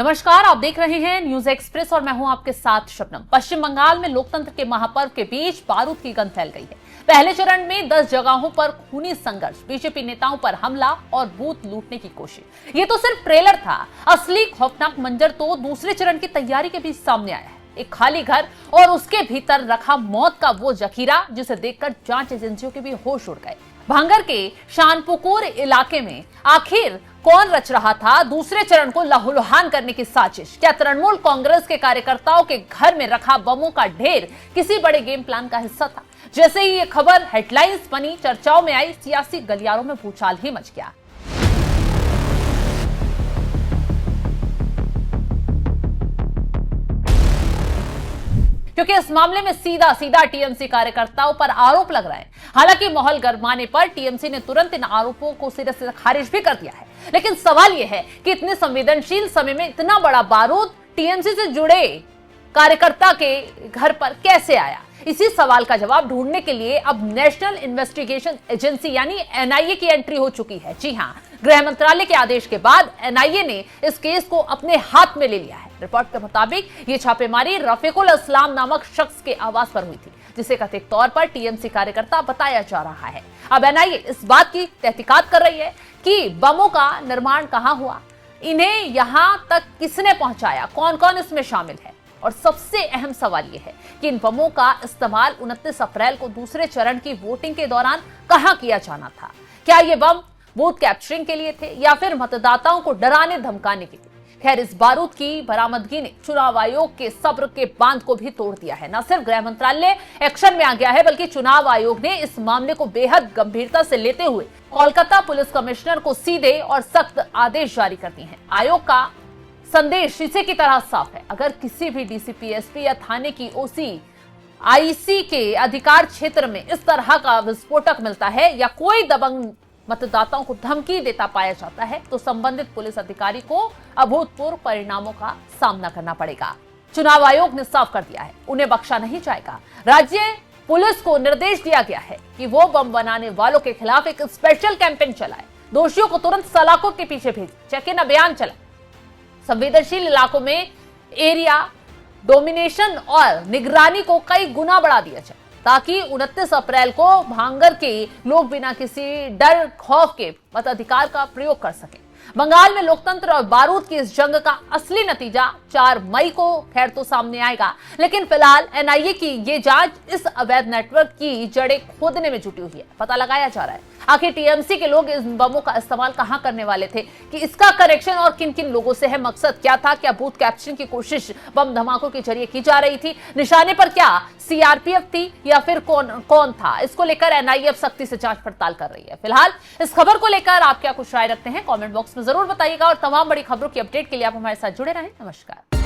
नमस्कार, आप देख रहे हैं न्यूज एक्सप्रेस और मैं हूं आपके साथ शबनम। पश्चिम बंगाल में लोकतंत्र के महापर्व के बीच बारूद की गंध फैल गई है। पहले चरण में 10 जगहों पर खूनी संघर्ष, बीजेपी नेताओं पर हमला और बूथ लूटने की कोशिश। ये तो सिर्फ ट्रेलर था, असली खौफनाक मंजर तो दूसरे चरण की तैयारी के बीच सामने आया है। एक खाली घर और उसके भीतर रखा मौत का वो जखीरा जिसे देखकर जांच एजेंसियों के भी होश उड़ गए। भांगर के शानपुकुर इलाके में आखिर कौन रच रहा था दूसरे चरण को लहूलुहान करने की साजिश? क्या तृणमूल कांग्रेस के कार्यकर्ताओं के घर में रखा बमों का ढेर किसी बड़े गेम प्लान का हिस्सा था? जैसे ही ये खबर हेडलाइंस बनी, चर्चाओं में आई, सियासी गलियारों में भूचाल ही मच गया। क्योंकि इस मामले में सीधा सीधा टीएमसी कार्यकर्ताओं पर आरोप लग रहा है। हालांकि माहौल गरमाने पर टीएमसी ने तुरंत इन आरोपों को सिरे से खारिज भी कर दिया है। लेकिन सवाल यह है कि इतने संवेदनशील समय में इतना बड़ा बारूद टीएमसी से जुड़े कार्यकर्ता के घर पर कैसे आया? इसी सवाल का जवाब ढूंढने के लिए अब नेशनल इन्वेस्टिगेशन एजेंसी यानी एनआईए की एंट्री हो चुकी है। जी हां, गृह मंत्रालय के आदेश के बाद एनआईए ने इस केस को अपने हाथ में ले लिया है। रिपोर्ट के मुताबिक ये छापेमारी रफीकुल इस्लाम नामक शख्स के आवास पर हुई थी, जिसे कथित तौर पर टीएमसी कार्यकर्ता बताया जा रहा है। अब एनआईए इस बात की तहकीकात कर रही है कि बमों का निर्माण कहां हुआ, इन्हें यहां तक किसने पहुंचाया, कौन कौन इसमें शामिल है। और सबसे अहम सवाल यह है कि इन बमों का इस्तेमाल 29 अप्रैल को दूसरे चरण की वोटिंग के दौरान कहां किया जाना था? क्या ये बम बूथ कैप्चरिंग के लिए थे या फिर मतदाताओं को डराने धमकाने के लिए? खैर, इस बारूद की बरामदगी ने चुनाव आयोग के सब्र के बांध को भी तोड़ दिया है। न सिर्फ गृह मंत्रालय एक्शन में आ गया है, बल्कि चुनाव आयोग ने इस मामले को बेहद गंभीरता से लेते हुए कोलकाता पुलिस कमिश्नर को सीधे और सख्त आदेश जारी कर दिए हैं। आयोग का संदेश शीशे की तरह साफ है। अगर किसी भी डीसीपी, एसपी या थाने की ओसी, आईसी के अधिकार क्षेत्र में इस तरह का विस्फोटक मिलता है या कोई दबंग मतदाताओं को धमकी देता पाया जाता है, तो संबंधित पुलिस अधिकारी को अभूतपूर्व परिणामों का सामना करना पड़ेगा। चुनाव आयोग ने साफ कर दिया है, उन्हें बख्शा नहीं जाएगा। राज्य पुलिस को निर्देश दिया गया है कि वो बम बनाने वालों के खिलाफ एक स्पेशल कैंपेन चलाए, दोषियों को तुरंत सलाखों के पीछे भेजे, चेक इन अभियान चलाए, संवेदनशील इलाकों में एरिया डोमिनेशन और निगरानी को कई गुना बढ़ा दिया जाए, ताकि 29 अप्रैल को भांगर के लोग बिना किसी डर खौफ के मताधिकार का प्रयोग कर सकें। बंगाल में लोकतंत्र और बारूद की इस जंग का असली नतीजा 4 मई को खैर तो सामने आएगा, लेकिन फिलहाल एनआईए की ये जांच इस अवैध नेटवर्क की जड़ें खोदने में जुटी हुई है। पता लगाया जा रहा है आखिर टीएमसी के लोग इस बमों का इस्तेमाल कहां करने वाले थे, कि इसका कनेक्शन और किन किन लोगों से है, मकसद क्या था, क्या बूथ कैप्चरिंग की कोशिश बम धमाकों के जरिए की जा रही थी, निशाने पर क्या सीआरपीएफ थी या फिर कौन था? इसको लेकर एनआईए अब सख्ती से जांच पड़ताल कर रही है। फिलहाल इस खबर को लेकर आप क्या कुछ राय रखते हैं, कमेंट बॉक्स में जरूर बताइएगा और तमाम बड़ी खबरों की अपडेट के लिए आप हमारे साथ जुड़े रहें। नमस्कार।